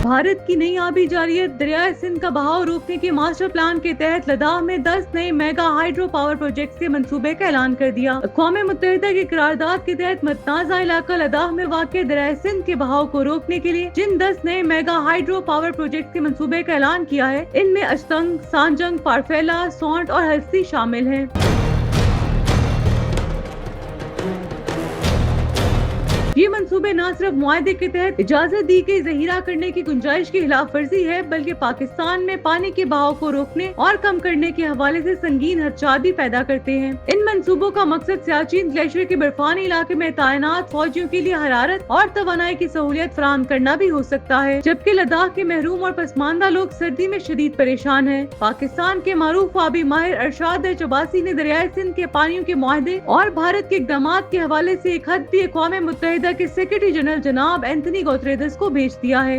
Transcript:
भारत की नई आबी जारियत दरियाए सिंध का बहाव रोकने के मास्टर प्लान के तहत लद्दाख में 10 नए मेगा हाइड्रो पावर प्रोजेक्ट्स के मंसूबे का ऐलान कर दिया। अक़वाम मुत्तहिदा की करारदाद के तहत मतनाज़ा इलाका लद्दाख में वाक़ दरियाए सिंध के बहाव को रोकने के लिए जिन 10 नए मेगा हाइड्रो पावर प्रोजेक्ट्स के मंसूबे का ऐलान किया है, इनमें अश्तंग, सांजंग, पारफेला, सौंट और हल्सी शामिल हैं। ये मंसूबे न सिर्फ मुआहदे के तहत इजाजत दी गई जहीरा करने की गुंजाइश की खिलाफ वर्जी है, बल्कि पाकिस्तान में पानी के बहाव को रोकने और कम करने के हवाले से संगीन खदशात भी पैदा करते हैं। इन मंसूबों का मकसद सियाचिन ग्लेशियर के बर्फानी इलाके में तैनात फौजियों के लिए हरारत और तवानाई की सहूलियत फराहम करना भी हो सकता है, जबकि लद्दाख के महरूम और पसमानदा लोग सर्दी में शदीद परेशान हैं। पाकिस्तान के मारूफ आबी माहिर अरशाद चबासी ने दरियाए सिंध के पानियों के मुआहदे और भारत के इक़दाम के हवाले से एक खत भी अक़वाम मुत्तहिदा के सेक्रेटरी जनरल जनाब एंथनी गुतेरेस को भेज दिया है।